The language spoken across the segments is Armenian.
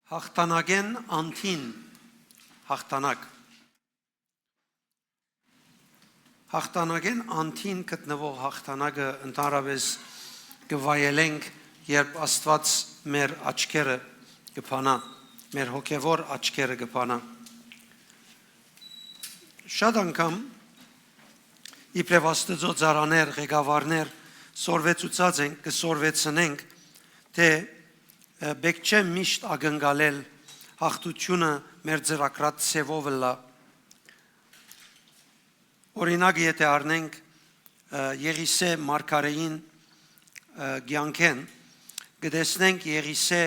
Հաղթանակեն անթին հաղթանակ Հաղթանակեն անթին գտնվող հաղթանակը ընդհանրապես կվայելենք, երբ Աստված մեր աչքերը կփանա, մեր հոգևոր աչքերը կփանա։ Շատ անգամ իբրև Աստծո ծառաներ, ղեկավարներ սորվեցուցած ենք, կսորվեցնենք, թե բեք չէ միշտ ակնկալել հաղթությունը մեր ծրագրած ցևով լա։ Օրինակ եթե առնենք Եղիսե մարգարեին կյանքեն, կտեսնենք Եղիսե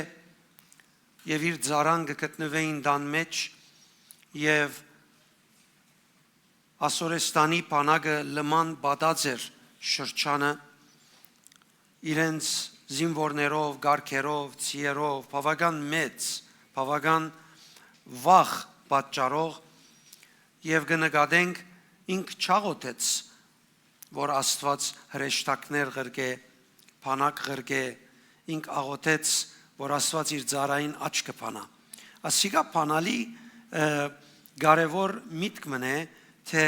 եւ իր ծառան գտնվեին տան մեջ եւ Ասորեստանի բանակը լման բադած էր շրջանը իրենց զինվորներով, գարքերով, ցիերով, բավական մեծ, բավական վախ պատճառով եւ կնկատենք ինք չաղոթեց, որ Աստված հրեշտակներ ղրկե, բանակ ղրկե, ինք աղոթեց, որ Աստված իր ծառային աչք կփանա։ Ասիկա բանալի կարևոր միտք մնե, թե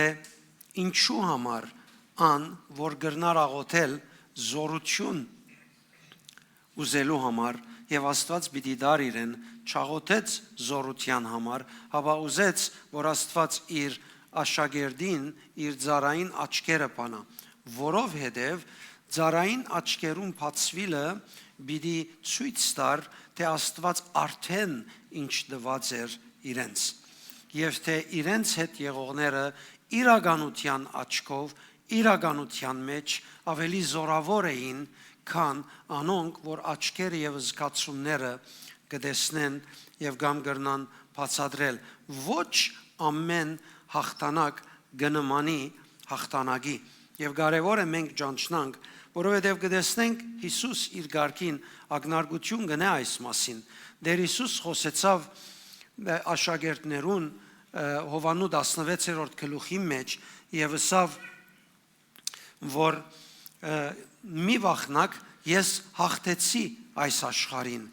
ինչու համար ան, որ գրնար աղոթել զորություն ուզելու համար եւ Աստված պիտի դար իրեն չաղոթեց զորության համար, հապա ուզեց, որ Աստված իր աշակերտին, իր ծառային աչքերը բանա, որովհետև ծառային աչքերուն բացվիլը պիտի ցույց տար, թե Աստված արդեն ինչ տված էր իրենց, եւ թե իրենց հետ եղողները իրականության աչքով, իրականության մեջ ավելի զորավոր էին, քան անոնք, որ աչքերը եւ զգացումները կտեսնեն եւ կամ կրնան բացատրել։ Ոչ ամեն հաղթանակ կնմանի հաղթանակի եւ կարեւոր է մենք ճանչնանք, որովհետեւ կտեսնենք Հիսուս իր ղարքին ակնարկություն գնա այս մասին։ Դեր Հիսուս խոսեցավ աշակերտներուն Հովանու 16-րդ գլուխի մեջ եւ ասավ, որ մի վախնակ ես հաղթեցի այս աշխարհին։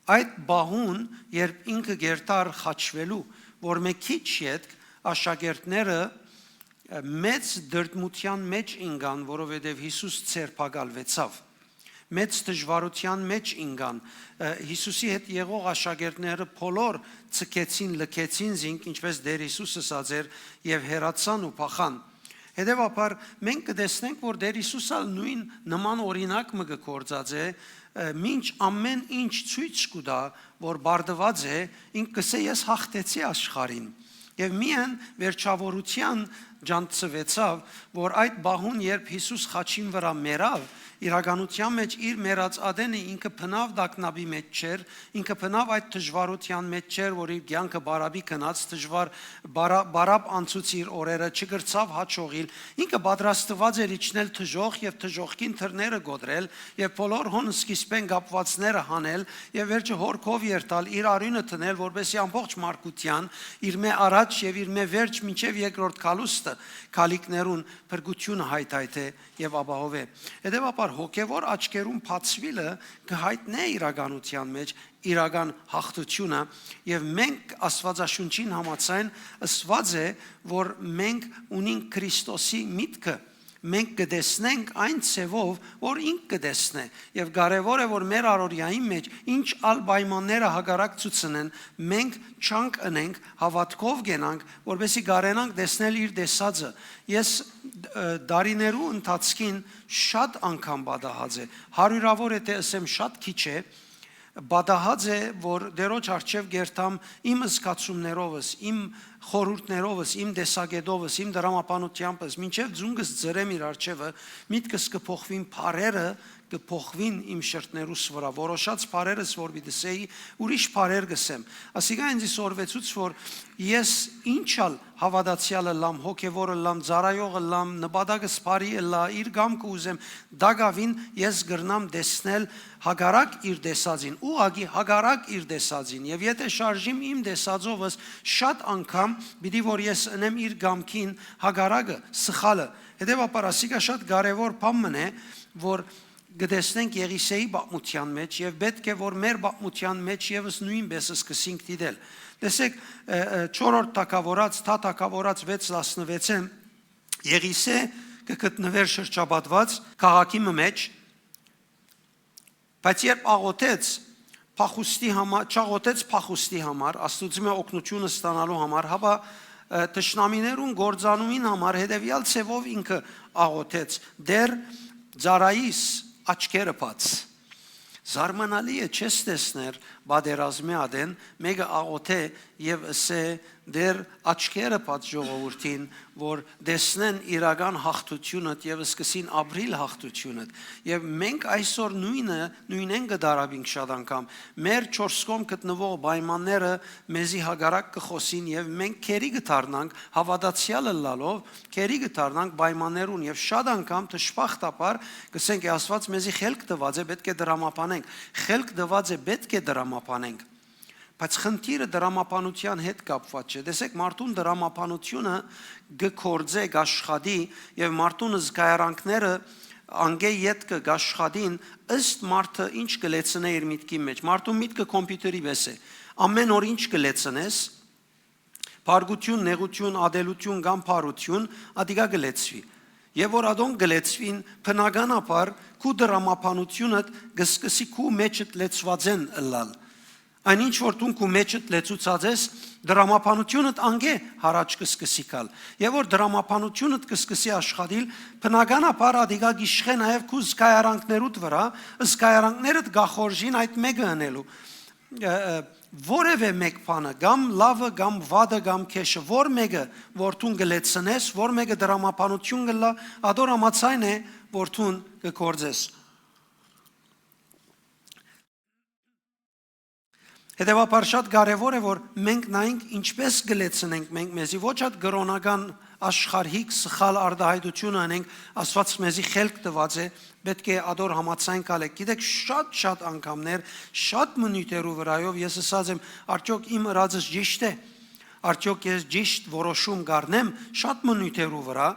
Այդ բահուն, երբ ինքը գերտար խաչվելու, որ մի քիչ հետ աշակերտները մեծ դրդմության մեջ ինգան, որովհետև Հիսուս ցերպակալվեցավ, մեծ դժվարության մեջ ինգան, Հիսուսի հետ եղող աշակերտները բոլոր ցկեցին, լքեցին զինք, ինչպես Տեր Հիսուսը ասաց էր, եւ հեռացան ու փախան։ Հետևաբար մենք կտեսնենք, որ Տեր Հիսուսը նույն նման օրինակ մը գործած է, մինչ ամեն ինչ ցույց կտա, որ բարդված է, ինքը կսե ես հաղթեցի աշխարհին։ Եվ միայն վերջավորության ջանցվեցավ, որ այդ բահուն երբ Հիսուս խաչին վրա մեռավ, իրականության մեջ իր մեռած ադենը ինքը փնավ դակնաբի մեջ չէր, ինքը փնավ այդ դժվարության մեջ չէր, որ իր կյանքը բարաբի գնաց, դժվար բարապ անցուց իր օրերը, չգրցավ հաջողիլ, ինքը պատրաստված էր իջնել թժող եւ թժողքին թռները գոդրել եւ բոլոր հոն սկիզբեն կապվածները հանել եւ վերջը հորքով երթալ, իր արյունը տնել, որպեսզի ամբողջ մարդկության իր մե առաջ եւ իր մե վերջ մինչեւ երկրորդ կալուստը քալիկներուն փրկությունը հայթայթե եւ ապահովե։ Հետևաբար հոգևոր աչքերուն բացվիլը կհայտնե իրականության մեջ իրական հաղթությունը եւ մենք Աստվածաշունչին համաձայն ասված է, որ մենք ունենք Քրիստոսի միտքը, մենք կտեսնենք այն ցևով, որ ինք կտեսնե եւ կարեւոր է, որ մեր առօրյայի մեջ ինչ ալ պայմանները հագարակ ցուցնեն, մենք չանք ընենք, հավատքով գնանք, որովհետեւ կարենանք տեսնել իր տեսածը։ Ես դարիներու ընթացքին շատ անգամ բադահած է, հարյուրավոր է թե ասեմ շատ քիչ է, բադահած է, որ դերոջ արչև գերտամ իմ զգացումներովս, իմ խորհուրդներովս, իմ տեսակետովս, իմ դրամապանությամբ, մինչև ձունգս ձրեմ իր արչևը, միտքս կփոխվին բարերը, կփոխվին իմ շրթներուս վրա, որոշած բարերս որ պիտի ուրիշ բարեր գսեմ։ Ասիկա ինձ սորվեցուց, որ ես ինչալ հավատացյալը լամ, հոգևորը լամ, ծառայողը լամ, նպատակս բարի լա, իր գամքը ուզեմ, դագավին ես գրնամ տեսնել հագարակ իր տեսածին, ուղագի հագարակ իր տեսածին, եւ եթե շարժիմ իմ տեսածովս շատ անգամ պիտի որ ես ընեմ իր գամքին հագարակը, սխալը։ Հետևաբար ասիկա շատ կարևոր բան մնե, որ գտեսնենք Եղիսեի պատմության մեջ եւ պետք է որ մեր պատմության մեջ եւս նույնպես սկսենք դիտել։ Տեսեք 4-րդ թագավորած 6:16 Եղիսե կգտնվեր շրջապատված քաղաքի մեջ, բայց երբ աղոթեց փախուստի համար, Աստծո օգնությունը ստանալու համար, հապա տշնամիներուն գործանումին համար հետևյալ ցևով ինքը աղոթեց. դեր ծարայիս աչքերը բաց։ Զարմանալի է չես տեսներ բادرազմի ադեն մեկը աղոթե եւ ասե դեր աչքերը բաց ժողովրդին որ տեսնեն իրական հաղթությունը եւ սկսին ապրիլ հաղթությունը եւ մենք այսօր նույնն կդարավենք շատ անգամ մեր 4 կողմ գտնվող պայմանները մեզի հագարակ կխոսին եւ մենք քերի կդառնանք հավատացյալը լալով քերի կդառնանք պայմաններուն եւ շատ անգամ դժբախտաբար կսենք Աստված մեզի խելք տված է պետք է դրամապանենք խելք տված է պետք է դրամապանենք բայց խնդիրը դրամապանության հետ կապված չէ տեսեք մարդուն դրամապանությունը գկորձե գաշխադի եւ մարդուն զգայարանքները անգե յետքը գաշխադին ըստ մարդը ինչ կլեցնե իր միտքի մեջ մարդու միտքը կոմպյուտերի պես է ամեն օր ինչ կլեցնես բարգություն նեղություն ադելություն կամ փարություն ադիգա գլեցվի եւ որ ադոն գլեցվին բնականաբար քու դրամապանությունը գսկսի քու մեջդ լեցվածեն լալ Այնինչ որ դու քու մեջդ լեցուցած ես դրամապանությունդ անգե հարաճ կսկսի կալ եւ որ դրամապանությունդ կսկսի աշխատիլ բնականաբար ադիգա գիշխե նաեւ քու զգայարանքներուդ վրա զգայարանքներդ գախորժին այդ մեկը անելու որևէ մեկ բանը կամ լավը կամ վադը կամ քեշը որ մեկը որ դու գլեցնես որ մեկը դրամապանություն գլա ադոր ամացայն է որ դու կկործես Հետևաբար շատ կարևոր է որ մենք նայենք ինչպես գլեցնենք մենք մեզի ոչ հատ գրոնական աշխարհիկ սխալ արդահայտություն անենք Աստված մեզի խելք տված է պետք է ադոր համացայն կալեք գիտեք շատ անգամներ շատ մնույթերու վրայով ես ասած եմ արդյոք իմ ըրածս ճիշտ է արդյոք ես ճիշտ որոշում կառնեմ շատ մնույթերու վրա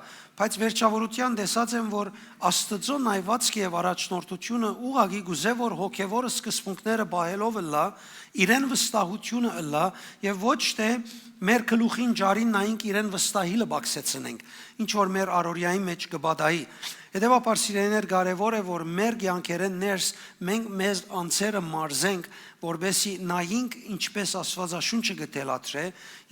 բայց վերջավորության տեսած եմ որ Աստծո նայվածքը եւ առաջնորդությունը ուղագի գուզե որ հոգեվորը սկզբունքները բահելով լա իրեն վստահությունը լա եւ ոչ թե մեր գլուխին ջարին նայենք իրեն վստահիլը բացեցնենք ինչ որ մեր առօրյայի մեջ կբադայի հետեւաբար սիրելիներ կարեւոր է որ մեր կյանքերեն ներս մենք մեզ անձերը մարզենք որբեսի նայենք ինչպես Աստվածաշունչը գտելատրե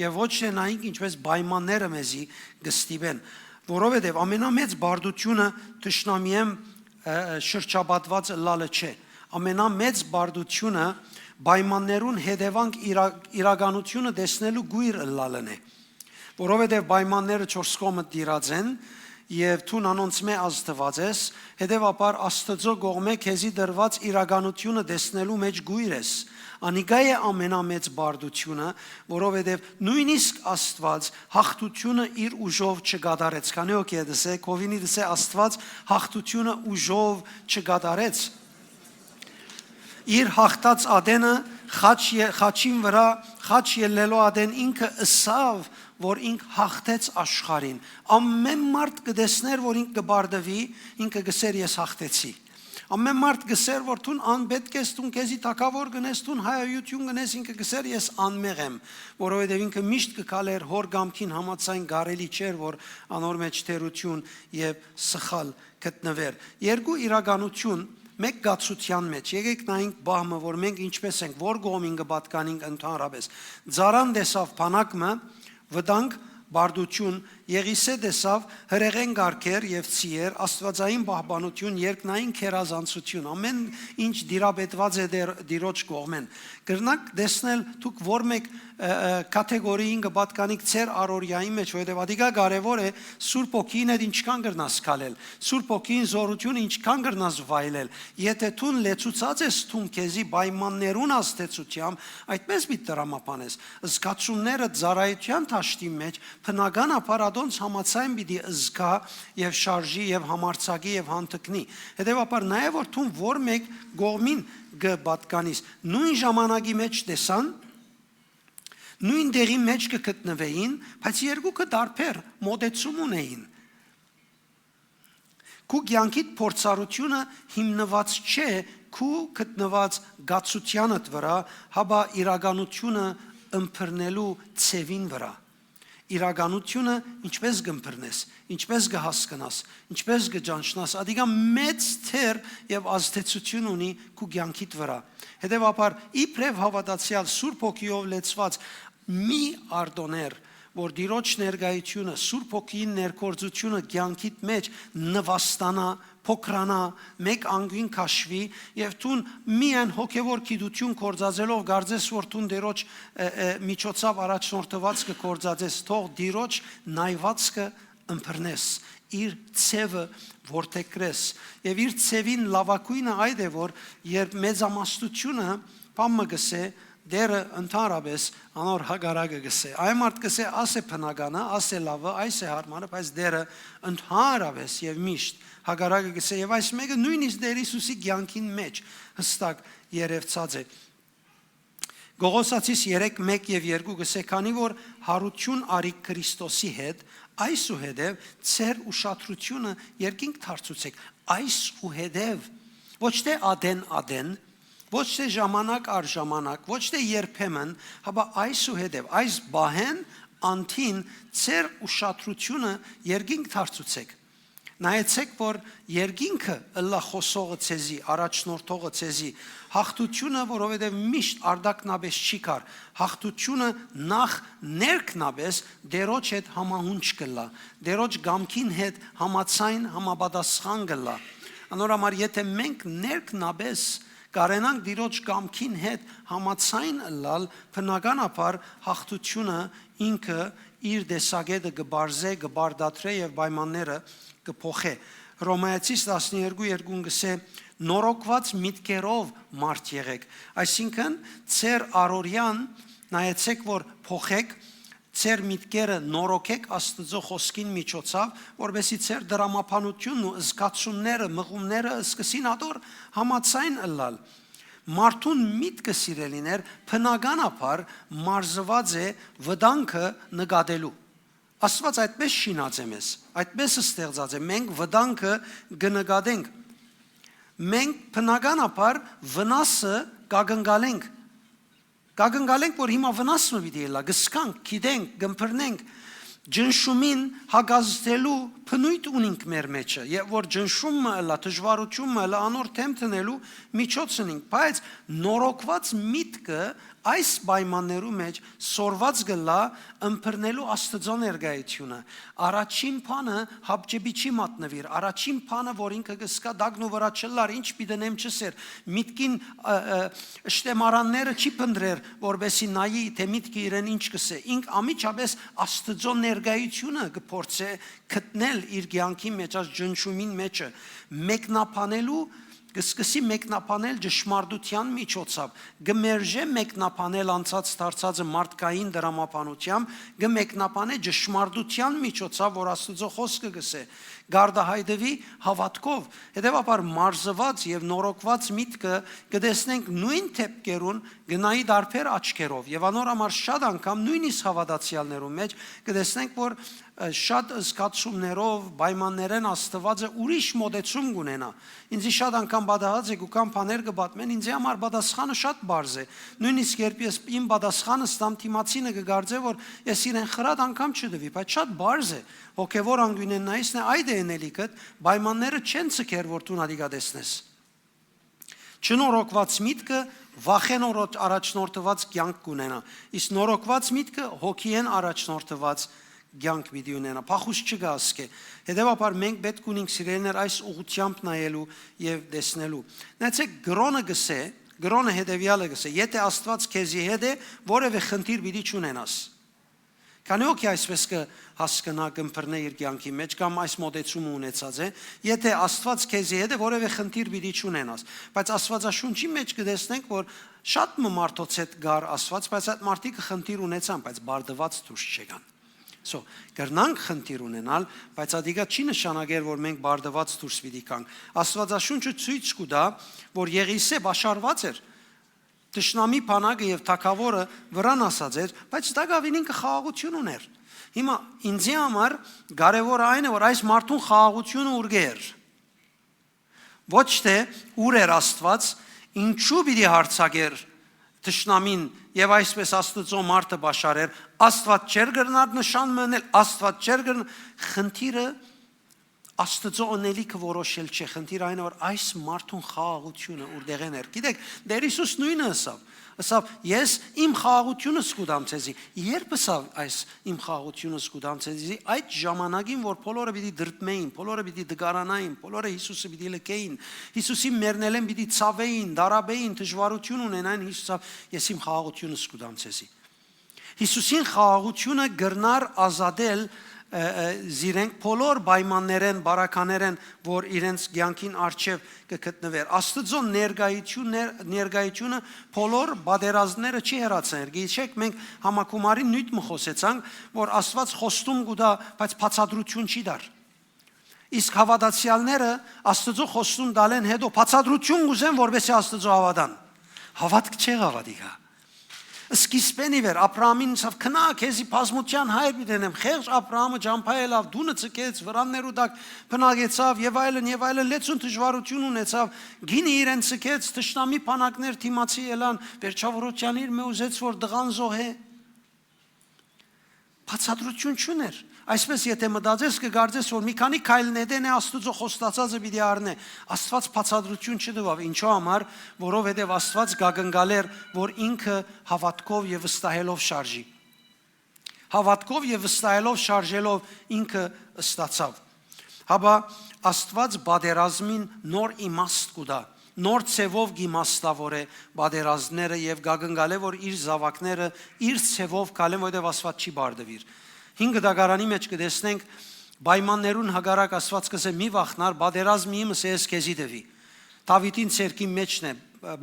եւ ոչ թե նայենք ինչպես պայմանները մեզի գստիվեն որովհետև ամենամեծ բարդությունը թշնամիեմ շրջապատված լալը չէ ամենամեծ բարդությունը պայմաններուն հետևանք իրականությունը տեսնելու գույր լալն է որովհետև պայմանները 4 կողմը դիրած են եւ դու անոնց մե ազդված ես հետեւաբար Աստծո կողմէ քեզի դրված իրականությունը տեսնելու մեջ գույր ես Անիկա է ամենամեծ բարդությունը, որովհետև նույնիսկ Աստված հաղթությունը իր ուժով չկատարեց։ Քանի օքի է դսե, կովինի դսե Աստված հաղթությունը ուժով չկատարեց։ Իր հաղթած ադենը խաչին վրա խաչ ելնելով ադեն ինքը ըսավ, որ ինք հաղթեց աշխարհին։ Ամեն մարդ կտեսներ, որ ինք կբարդվի, ինքը գսեր ես հաղթեցի։ Ամեն մարդ գսեր որ դու անպետք ես դու քեզի տակավոր գնես դու հայայություն գնես ինքը գսեր ես անմեղ եմ որովհետև ինքը միշտ կկալեր հոր գամքին համացայն գարելի չէր որ անոր մեջ թերություն եւ սխալ գտնվեր երկու իրականություն մեկ գացության մեջ եկեք նայենք բահմը որ մենք ինչպես ենք որ գոմին կպատկանենք ընդհանրապես ծարան դեսավ բանակը վտանգ Բարդություն Եղիսե դեսավ հրեղեն գարկեր եւ ցիեր աստվածային պահպանություն երկնային քերազանցություն ամեն ինչ դիրապետված է դիրոջ կողմեն կրնակ դեսնել դուք որ մեկ կատեգորիին կպատկանիք ծեր առօրյայի մեջ որովհետեւ ադիգա կարեւոր է Սուրբ Օքին այդ ինչքան կրնաս կալել Սուրբ Օքին զորությունը ինչքան կրնաս վայելել եթե դու լեցուցած ես դու քեզի պայմաններուն աստեցությամբ այդպես մի դրամապանես զգացումները ծառայության ճաշտի մեջ բնականաբար ադոնց համացայն պիտի զգա եւ շարժի եւ համարցակի եւ հանդգնի հետեւաբար նաեւ որ դու որ մեկ գողմին գպատկանիս նույն ժամանակի մեջ տեսան նույն դերի մեջ կգտնվեին բայց երկուքը դարբեր մոդեցում ունեին Քու կյանքիդ փորձառությունը հիմնված չէ քու գտնված գացությանդ վրա, հաբա իրականությունը ըմբռնելու ցևին վրա։ Իրականությունը ինչպես կըմբռնես, ինչպես կհասկանաս, ինչպես կճանչնաս, ադիգա մեծ թեր եւ ազդեցություն ունի քու կյանքիդ վրա։ Հետևաբար իբրև հավատացյալ Սուրբ Հոգիով լեցված մի արտոներ, որ Տիրոջ ներկայությունը, Սուրբ Հոգին ներկործությունը կյանքիդ մեջ նվաստանա, փոքրանա, մեկ անգին քաշվի եւ տուն միայն հոգեվոր գիտություն կործածելով գարձես որ տուն Տիրոջ միջոցով առաջնորդված կկործածես, թող Տիրոջ նայվածքը ըմբռնես, իր ցևը որտեքրես եւ իր ցևին լավակույնը այդ է որ երբ մեծամասնությունը բամը գսե դերը ընդհանրապես անոր հագարակը գսե այ մարդ գսե ասե փնագանը ասե լավը այս է հարմարը բայց դերը ընդհանրապես եւ միշտ հագարակը գսե եւ այս մեկը նույնիսկ Տեր Հիսուսի կյանքին մեջ հստակ երևցած է Գողոսացիս 3:1 եւ 2 գսե քանի որ հարություն արի Քրիստոսի հետ այսուհետև ծեր ուշադրությունը երկինք դարձուցեք այսուհետև ոչ թե ադեն ոչ թե ժամանակ առ ժամանակ ոչ թե երբեմն հաբա այսուհետև այս բահեն անտին ծեր ուշադրությունը երկինք դարձուցեք նայեցեք որ երկինքը ըլլա խոսողը ցեզի առաջնորդողը ցեզի հաղթությունը որովհետև միշտ արդակնաբես չի կար հաղթությունը նախ ներքնաբես դերոջ հետ համահունչ կլա դերոջ գամքին հետ համացայն համապատասխան կլա անորամար եթե մենք ներքնաբես կարենանք Տիրոջ կամքին հետ համացայն ըլլալ բնականաբար հաղթությունը ինքը իր դեսագետը կբարձե կբարդատրե եւ պայմանները կփոխե Հռոմեացիս 12:2 գսե նորոգված միտքերով մարդ եղեք այսինքն ծեր առօրյան նայեցեք որ փոխեք ծեր միտքերը նորոգեք Աստծո խոսքին միջոցով որովհետեւ ծեր դրամապանությունն ու զգացումները մղումները սկսին ադոր համացայն ըլլալ մարդուն միտքը սիրելիներ բնականաբար մարզված է վտանգը նկատելու Աստված այդպես շինած է մեզ այդպես ստեղծած է մենք վտանգը կնկատենք մենք բնականաբար վնասը կագնկալենք Գագնգալենք որ հիմա վնասը պիտի ելա գսկանք գիտենք գմփրնենք ջնշումին հագազդելու փնույթ ունենք մեր մեջը եւ որ ջնշումը լա դժվարությունը լա անոր թեմ տնելու միջոց ունենք բայց նորոգված միտքը այս պայմաններու մեջ սորված գլա ըմբռնելու Աստծո ներկայությունը առաջին բանը հապճեբիչի մատնվիր առաջին բանը որ ինքը գսկա դագնու վրա չլար ինչ պիտենեմ չսեր միտքին շտեմարանները չի փնդրեր որբեսի նայի թե միտքը իրեն ինչ կսե ինք ամիջապես Աստծո ներկայությունը կփորձե գտնել իր կյանքի մեջ այս ջնշումին մեջը մեկնաբանելու Կսկսի մեկնաբանել ճշմարտության միջոցով, գմերժե մեկնաբանել անցած դարձածը մարդկային դրամապանությամբ, գմեկնաբանե ճշմարտության միջոցով, որ Աստծո խոսքը գսե, գարդահայտվի հավատքով, հետևաբար մարզված եւ նորոգված միտքը կտեսնենք նույն թեփքերուն գնայի դարբեր աչքերով եւ անորամար շատ անգամ նույնիսկ հավատացյալներու մեջ կտեսնենք որ շատ զգացումներով պայմաններեն Աստվածը ուրիշ մոտեցում կունենա ինձ շատ անգամ բադահած եք ու կամ բաներ կբատմեն ինձ համար պատասխանը շատ բարձ է նույնիսկ երբ ես իմ պատասխանը ստամ թիմացինը կգարձե որ ես իրեն խրատ անգամ չդվի բայց շատ բարձ է հոգևոր անգույնեն նայիսն է այդ է ենելիքդ պայմանները չեն ցկեր որ դու նադիգա տեսնես Չնորոգված միտքը վախենորոտ առաջնորդված կյանք կունենա իսկ նորոգված միտքը հոգիեն առաջնորդված կյանք պիտի ունենա փախուս չգա ասկե հետևաբար մենք պետք ունենք սիրելիներ այս ուղղությամբ նայելու եւ տեսնելու նայեցեք գրոնը գսե գրոնը հետեւյալը գսե եթե Աստված քեզի հետ է որևէ խնդիր պիտի չունենաս Քանի օքի այսպես կհասկանա կմփռնե իր կյանքի մեջ կամ այս մոտեցումը ունեցած է եթե Աստված քեզի հետ է որևէ խնդիր պիտի չունենաս բայց Աստվածաշունչի մեջ կտեսնենք որ շատ մարդոց հետ գար Աստված բայց այդ մարդիկ խնդիր ունեցան բայց բարդված դուրս չեկան Կրնանք խնդիր ունենալ, բայց ադիգա չի նշանակեր, որ մենք բարդված դուրս պիտի կանք։ Աստվածաշունչը ցույց կտա, որ Եղիսեփ աշարված էր։ Տշնամի բանակը եւ թագավորը վրան ասած էր, բայց դակավին ինքը խաղաղություն ուներ։ Հիմա ինձի համար կարևորը այն է, որ այս մարդուն խաղաղությունը ուրգեր։ Ոչ թե ուր էր Աստված, ինչու պիտի հարցակեր Տշնամին եւ այսպես Աստծո մարդը բաշարեր, Աստված չեր գրնար նշան մնել, Աստված չեր գրնար, խնդիրը Աստծո անելիքը որոշել չէ, խնդիրը այն է, որ այս մարդուն խաղաղությունը ուրդեղեն էր։ Գիտեք, Տեր Հիսուս նույնը ասավ, ես իմ խաղաղությունը սկուդամ ցեզի։ Երբ ասավ այս իմ խաղաղությունը սկուդամ ցեզի, այդ ժամանակին, որ բոլորը պիտի դրդմեին, բոլորը պիտի դգարանային, բոլորը Հիսուսը պիտի լքեին, Հիսուսի մեռնելեն պիտի ցավեին, դարաբեին, դժվարություն ունենային, Հիսուսը ես իմ խաղաղությունը սկուդամ ցեզի։ Հիսուսին խաղաղությունը գրնար ազատել զիրենք բոլոր պայմաններեն, բարականերեն, որ իրենց կյանքին արժև կգտնվեր։ Աստծո ներկայությունը բոլոր բادرազները չի հեռացներ։ Գիտեք, մենք համակումարին նույն մխոսեցանք, որ Աստված խոստում կուտա, բայց բացատրություն չի դար։ Իսկ հավատացյալները Աստծո խոստում տալեն հետո բացատրություն կուզեն, որովհետեւ Աստծո հավատան։ Հավատք չի հավատիքա։ Սկիզբենի վեր Աբրահամին ասավ քնա քեզի բազմության հայր դենեմ խեղճ Աբրահամը ջամփայելավ դունը ցկեց վրաններու տակ բնագեցավ եւ այլն լեցուն դժվարություն ունեցավ գինի իրեն ցկեց տշնամի փանակներ թիմացի ելան վերջավորության իր մեուզեց որ դղան զոհե բացատրություն չուներ այսպես եթե մտածես կգարձես որ մի քանի քայլ նետեն է Աստծո խոստացածը պիտի առնե Աստված բացատրություն չտվավ ինչու համար որովհետև Աստված գագնգալեր որ ինքը հավատքով եւ վստահելով շարժի հավատքով եւ վստահելով շարժելով ինքը ստացավ հաբա Աստված բادرազմին նոր իմաստ կուտա նոր ցևով գիմաստավոր է բادرազները եւ գագնգալե որ իր զավակները իր ցևով կալեն որովհետև Աստված չի բարդվիր 5 դագարանի մեջ կտեսնենք պայմաններուն հագարակ Աստված կսե մի վախնար բادرազմի իմս ես քեզի դվի Դավիթին ցերկի մեջն է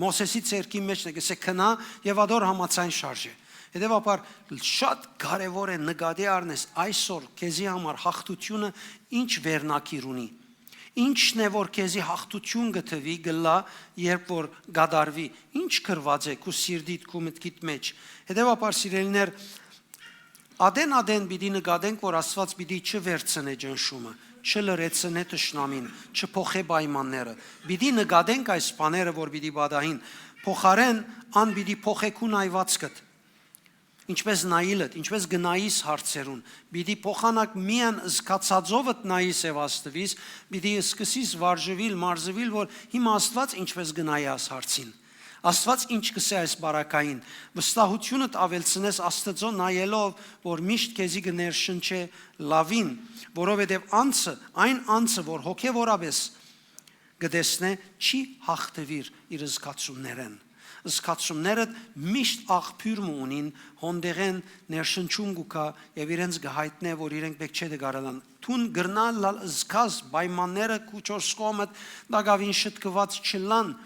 Մոսեսի ցերկի մեջն է կսե քնա եւ ադոր համացայն շարժե Հետևաբար շատ կարեւոր է նկատի առնես այսօր քեզի համար հաղթությունը ինչ վերնակիր ունի Ինչն է որ քեզի հաղթություն գտվի գլա երբ որ գադարվի ինչ կրված է քու սիրտիդ քու մտքիդ մեջ հետևաբար սիրելիներ Ադեն պիտի նկատենք որ Աստված պիտի չվերցնե ճնշումը չլրեցնե տշնամին չփոխե պայմանները պիտի նկատենք այս բաները որ պիտի բադահին փոխարեն ան պիտի փոխեքու նայվածքդ Ինչպես նայիլդ, ինչպես գնայիս հարցերուն, պիտի փոխանակ միան զգացածովդ նայիս եւ աստվիս, պիտի սկսիս վարժվել, մարզվել, որ հիմա Աստված ինչպես գնայի աս հարցին։ Աստված ինչ կսե այս բարակային, վստահությունդ ավելցնես Աստծո նայելով, որ միշտ քեզի կներշնչե լավին, որովհետեւ այն անձը, որ հոգեվորապես կտեսնե, չի հաղթվիր իր զգացումներեն։ Զգացումները միշտ աղբյուր ունին հոնդեղեն ներշնչում գուկա եւ իրենց գահիտնե որ իրենք պետք չէ դգարալան թուն գրնալ զգաս պայմանները քու չորս կողմը դակավին շտկված չլան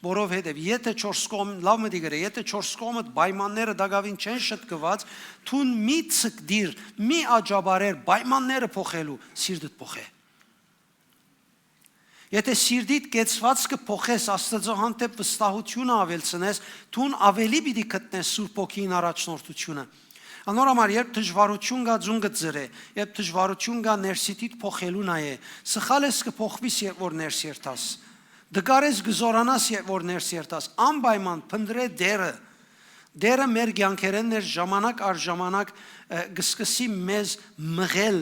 որովհետեւ եթե չորս կողմ լավ մտի գրե եթե չորս կողմը պայմանները դակավին չեն շտկված թուն մի ցկդիր մի աջաբարեր պայմանները փոխելու սիրտդ փոխե Եթե սիրտիդ կեցվածքը փոխես Աստծո հանդեպ վստահությունը ավելցնես, թուն ավելի պիտի գտնես Սուրբ Օքին առաջնորդությունը։ Անորոմար երբ դժվարություն գա ձունգը ծրե, երբ դժվարություն գա ներսիտիդ փոխելու նայե, սխալես կփոխվիս երբ որ ներս երթաս։ Դգարես գզորանաս երբ որ ներս երթաս, անպայման փնդրե դերը մեր կյանքերեն ներ ժամանակ առ ժամանակ կսկսի մեզ մղել,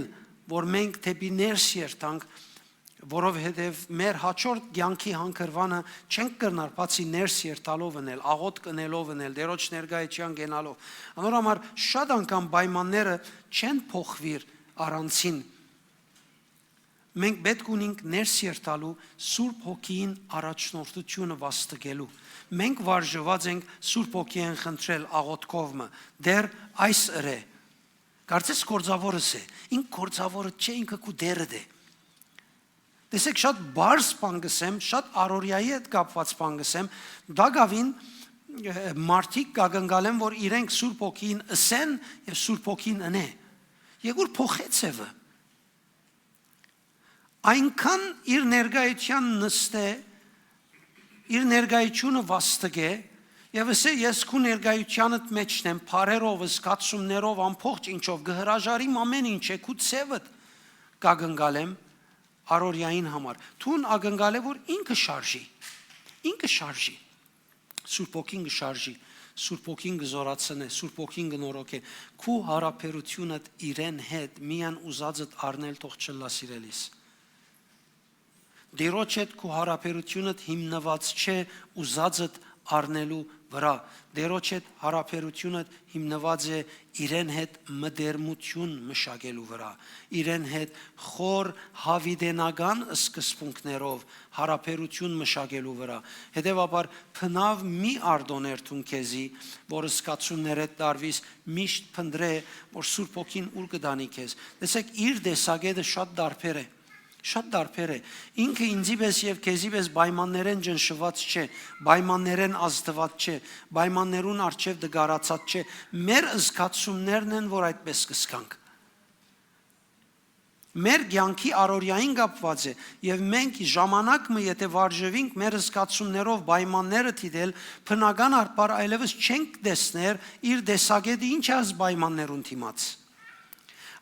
որ մենք դեպի ներս երթանք որովհետև մեր հաջորդ կյանքի հանգրվանը չենք կրնար բացի ներս երթալով ընել, աղոտ կնելով ընել, դերոջ ներկայության գենալով։ Անորոմար շատ անգամ պայմանները չեն փոխվիր առանցին։ Մենք պետք ունենք ներս երթալու Սուրբ Հոգին առաջնորդությունը վաստակելու։ Մենք վարժված ենք Սուրբ Հոգին խնդրել աղոթքովը, դեր այս է։ Կարծես կորձավորս է, ինք կորձավորը չէ ինքը կու դերը դե։ Տեսեք շատ բարձ բան գսեմ, շատ առօրյայի հետ կապված բան գսեմ, դակավին մարդիկ կագնգալեն, որ իրենք Սուրբ Օքին ըսեն եւ Սուրբ Օքին ընե։ Եգուր փոխեցևը։ Այնքան իր ներկայության նստե, իր ներկայությունը վաստկե, եւ ասե ես քու ներկայությանդ մեջն եմ, փարերով, զգացումներով, ամփոխ ինչով գհրաժարիմ ամեն ինչ է քու ցևդ կագնգալեմ առօրյային համար։ Թուն ակնկալ է որ ինքը շարժի։ Սուրբ Օքին կշարժի, Սուրբ Օքին կզորացնե, Սուրբ Օքին կնորոգե։ Քու հարաբերությունդ իրեն հետ միան ուզածդ առնել թող չլա սիրելիս։ Դիրոջ հետ քու հարաբերությունդ հիմնված չէ ուզածդ առնելու վրա։ Դիրոջ հետ հարաբերությունդ հիմնված է իրեն հետ մտերմություն մշակելու վրա, իրեն հետ խոր հավիտենական սկզբունքներով հարաբերություն մշակելու վրա։ Հետևաբար փնավ մի արտոներթուն քեզի, որ սկացումներդ դարվիս միշտ փնդրե, որ Սուրբ Օքին ուր կդանի քեզ։ Տեսեք, իր դեսագետը շատ դարբեր է։ Շատ դարբեր է։ Ինքը ինձի պես եւ քեզի պես պայմաններեն ջնշված չէ, պայմաններեն ազդված չէ, պայմաններուն արչեւ դգարացած չէ։ Մեր զգացումներն են, որ այդպես կսկանք։ Մեր կյանքի առօրյային կապված է եւ մենք ժամանակը եթե վարժվենք մեր զգացումներով պայմանները դիտել, բնական արբար այլևս չենք տեսներ իր դեսագետը ինչ է պայմաններուն դիմաց։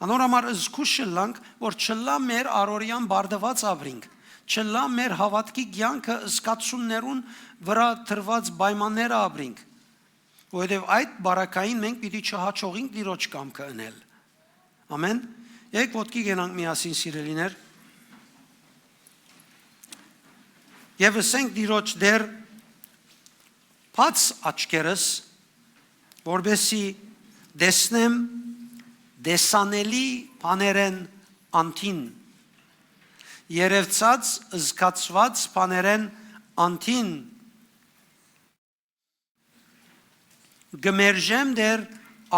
Անորամար զգուշլանք, որ չլա մեր առօրյան բարդված ապրինք, չլա մեր հավատքի կյանքը զգացումներուն վրա դրված պայմանները ապրինք, որովհետև այդ բարակային մենք պիտի չհաճողենք Տիրոջ կամքը անել։ Ամեն։ Եկեք ոտքի գնանք միասին սիրելիներ։ Եվ ասենք Տիրոջ դեր բաց աչքերս, որբեսի դեսնեմ դեսանելի բաներեն անտին, երևցած զգացված բաներեն անտին, գմերժեմ դեր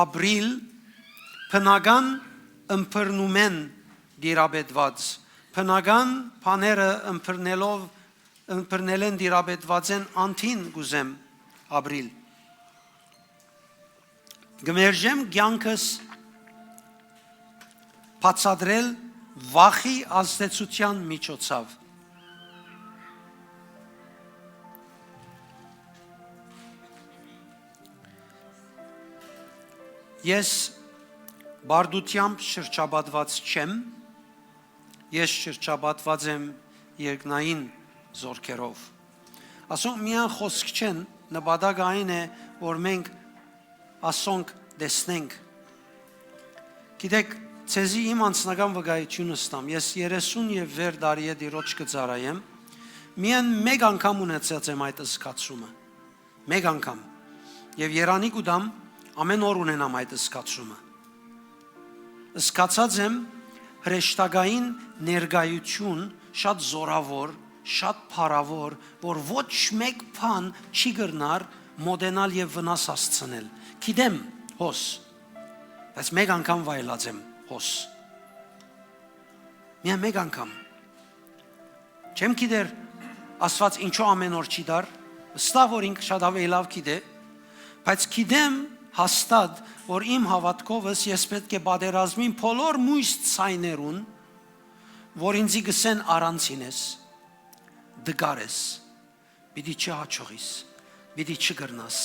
ապրիլ բնական ըմբռնումեն դիրաբետված, բնական բաները ըմբռնելեն դիրաբետված են անտին գուզեմ ապրիլ, գմերժեմ կյանքս բացադրել վախի ազդեցության միջոցով։ Ես բարդությամբ շրջապատված չեմ, ես շրջապատված եմ երկնային զորքերով։ Ասոնք միան խոսք չեն, նպատակը այն է, որ մենք ասոնք տեսնենք։ Գիտեք, Ցեզի իմ անձնական վկայությունը ստամ, ես 30 եւ վեր տարի է Տիրոջ կծառայեմ, միայն մեկ անգամ ունեցած եմ այդ զգացումը, մեկ անգամ, եւ Երանի կուտամ ամեն օր ունենամ այդ զգացումը, զգացած եմ հրեշտակային ներկայություն շատ զորավոր, շատ փառավոր, որ ոչ մեկ բան չի գրնար մոդենալ եւ վնաս հասցնել, գիտեմ հոս, բայց մեկ անգամ վայելած եմ հոս, միայն մեկ անգամ, չեմ գիտեր ասված ինչու ամեն օր չի դար, վստահ որ ինք շատ ավելի լավ գիտե, բայց գիտեմ հաստատ, որ իմ հավատքովս ես պետք է պատերազմին բոլոր մույս ցայներուն, որ ինձի գսեն առանցին ես, դգար ես, պիտի չհաճողիս, պիտի չգրնաս,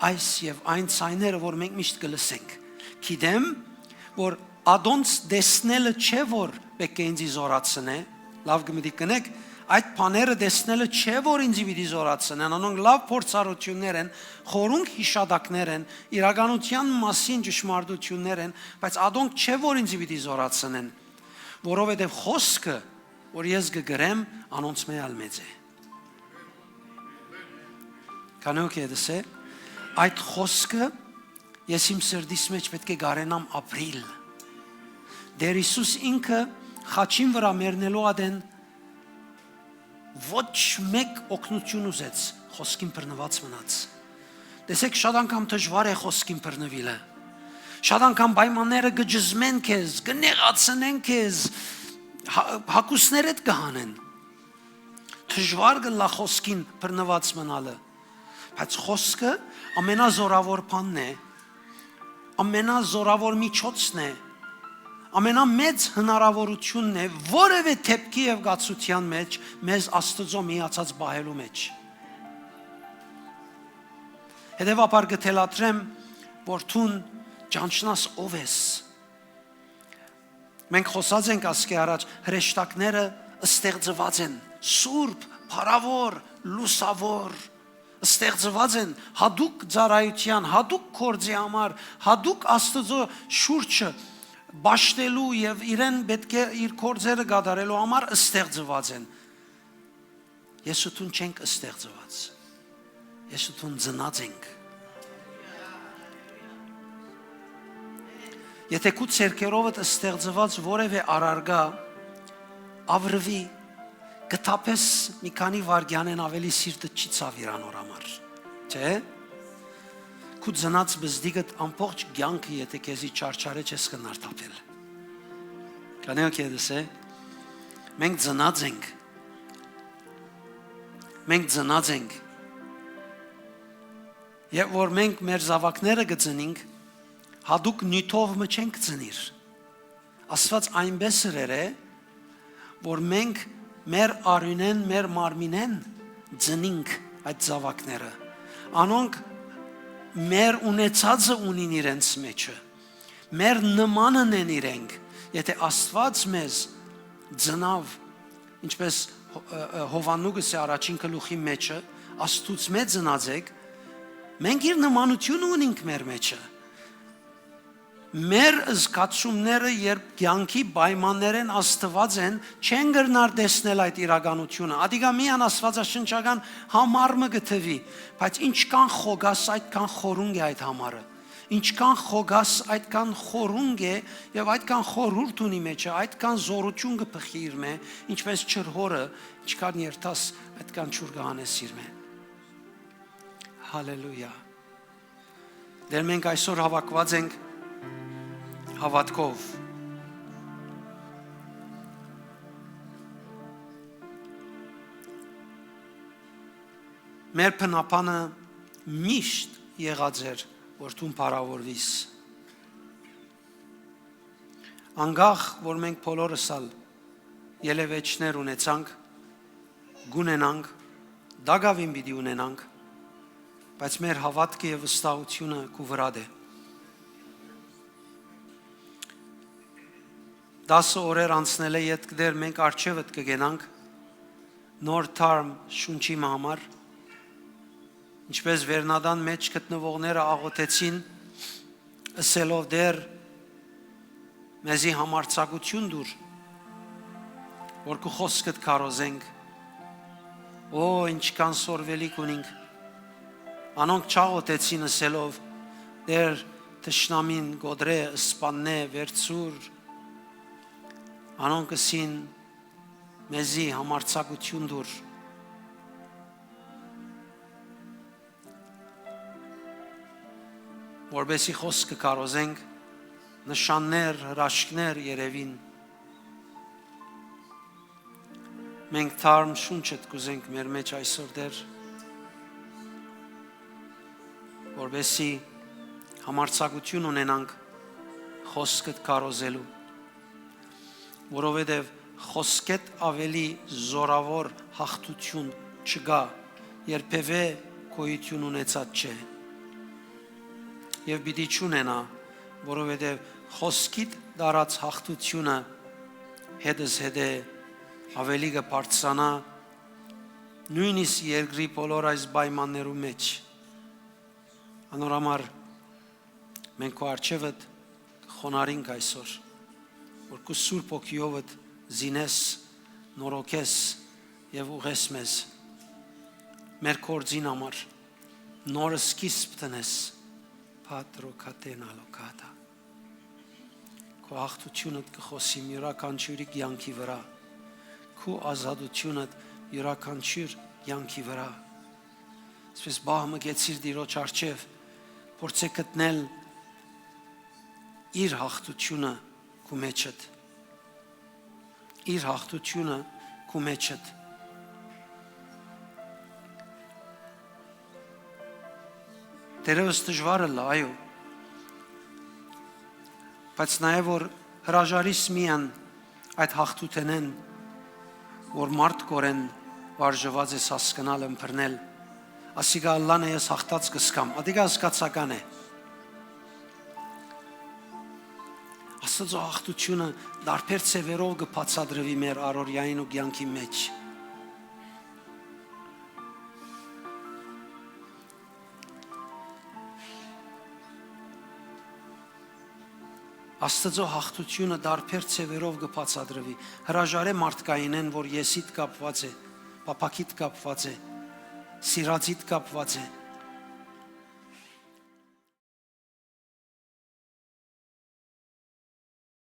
այս եւ այն ցայները, որ մենք միշտ կլսենք, գիտեմ, որ ադոնց դեսնելը չէ, որ պետք է ինձի զորացնե, լավ գմդի կնեք, այդ բաները տեսնելը չէ, որ ինձի պիտի զորացնեն, անոնք լավ փորձառություններ են, խորունկ հիշադակներ են, իրականության մասին ճշմարտություններ են, բայց ադոնք չէ, որ ինձի պիտի զորացնեն, որովհետև խոսքը, որ ես կգրեմ, անոնց մեալ մեծ է։ Կանոք եդս է, այդ խոսքը ես իմ սրդիս մեջ պետք է գարենամ ապրիլ։ Դեր Հիսուս ինքը խաչին վրա մեռնելու ադեն ոչ մեկ օգնություն ուզեց խոսքին բռնված մնաց։ Տեսեք, շատ անգամ դժվար է խոսքին բռնվելը։ Շատ անգամ պայմանները կջզմեն քեզ, կնեղացնեն քեզ, հակուսներդ կհանեն։ Դժվար կլա խոսքին բռնված մնալը։ Բայց խոսքը ամենազորավոր բանն է, ամենազորավոր միջոցն է, ամենամեծ հնարավորությունն է որևէ թեփքի եւ գացության մեջ մեզ Աստծո միացած բահելու մեջ։ Հետևաբար կթելադրեմ, որ թուն ճանչնաս ով ես։ Մենք խոսած ենք ասկե առաջ հրեշտակները ստեղծված են սուրբ, փառավոր, լուսավոր, ստեղծված են հadouk ծառայության, հadouk կորձի համար, հadouk Աստծո շուրջը բաշտելու եւ իրեն պետք է իր կորձերը գդարելու համար ստեղծված են։ Ես ու դու չենք ստեղծված։ Ես ու դու ծնած ենք։ Եթե քու ցերկերովդ ստեղծված որևէ արարգա ավրվի գտապես մի քանի վարգյանեն ավելի սիրտը չի ցավիրան օր համար, չէ՞։ Քու ծնած բզդիգդ ամբողջ կյանքը եթե քեզի չարչարե չես կնարտապել։ Կանեոք եդս է։ Մենք ծնած ենք։ Մենք ծնած ենք։ Եվ որ մենք մեր զավակները կծնենք, հadouk նյութով մը չենք ծնիր։ Աստված այնպես է, որ մենք մեր արյունեն, մեր մարմինեն ծնինք այդ զավակները։ Անոնք մեր ունեցածը ունին իրենց մեջը։ Մեր նմանն են իրենք։ Եթե Աստված մեզ ծնավ, ինչպես Հովաննուգս է առաջին գլուխի մեջը, Աստուծո մեծ ծնած եք, մենք իր նմանությունը ունենք մեր մեջը։ Մեր զգացումները երբ կյանքի պայմաններեն աստված են, չեն գնար տեսնել այդ իրականությունը։ Ադիգա միան աստվածաշնչական համարը գտվի, բայց ինչքան խոգաս այդքան խորունգ է այդ համարը։ Ինչքան խոգաս այդքան խորունգ է եւ այդքան խորհուրդ ունի մեջը, այդքան զորություն կփխի իր մե, ինչպես չրհորը, ինչքան երթաս այդքան ճուր կհանես իր մե։ Հալելույա։ Դեր մենք այսօր հավաքված ենք հավատքով։ Մեր փնապանը միշտ եղած էր, որ դու փառավորվիս։ Անգախ, որ մենք բոլորս ալ ելևեջներ ունեցանք, գունենանք, դագավին պիտի ունենանք, բայց մեր հավատքը եւ վստահությունը քու վրադ է։ 10 օրեր անցնել է յետք դեր մենք արջևդ կգենանք նոր թարմ շունչի համար, ինչպես վերնադան մեջ գտնվողները աղոթեցին, ասելով դեր մեզի համարձակություն դուր, որ քո խոսքդ կարոզենք, օ ինչքան սորվելիք ունենք, անոնք չաղոթեցին ասելով դեր թշնամին գոդրե, սպաննե, վերցուր, անոնք ասին մեզի համարձակություն դուր, որբեսի խոսքը կարոզենք, նշաններ, հրաշքներ երևին, մենք թարմ շունչդ կուզենք մեր մեջ այսօր դեր, որբեսի համարձակություն ունենանք խոսքդ կարոզելու, որովհետև խոսքետ ավելի զորավոր հաղթություն չկա, երբևէ գոյություն ունեցած չէ։ Եվ պիտի չունենա, որովհետև խոսքիդ դարած հաղթությունը հետս հետե ավելի կբարձրանա նույնիսկ երկրի բոլոր այս պայմաններու մեջ։ Անորամար մենք քո առջևդ խոնարհենք այսօր, որ քո սուրբ օգիովդ զինես, նորոգես եւ ուղես մեզ մեր կորձին համար, նոր սկիզբ տնես, Patro Catenalo Cata։ Քո հաղթությունդ կխոսի յուրաքանչյուրի կյանքի վրա, քո ազատությունդ յուրաքանչյուր կյանքի վրա։ Այսպես բահմը գեցիր Տիրոջ առջև, փորձեք գտնել իր հաղթությունը քո մեջդ, իր հաղթությունը քո մեջդ։ Դերևս դժվար է, այո, բայց նաև որ հրաժարիս միան այդ հաղթութենեն, որ մարդ կորեն վարժված ես հասկանալ ըմբռնել, ասիգա Ալլան է ես հաղթած կսկամ, ադիգա զգացական է։ Աստծո աղտությունը դարբեր ցևերով կբացադրվի մեր առօրյային ու կյանքի մեջ։ Աստծո հաղթությունը դարբեր ցևերով կբացադրվի։ Հրաժարե մարդկայինեն, որ եսիդ կապված է, պապակիդ կապված է, սիրածիդ կապված է,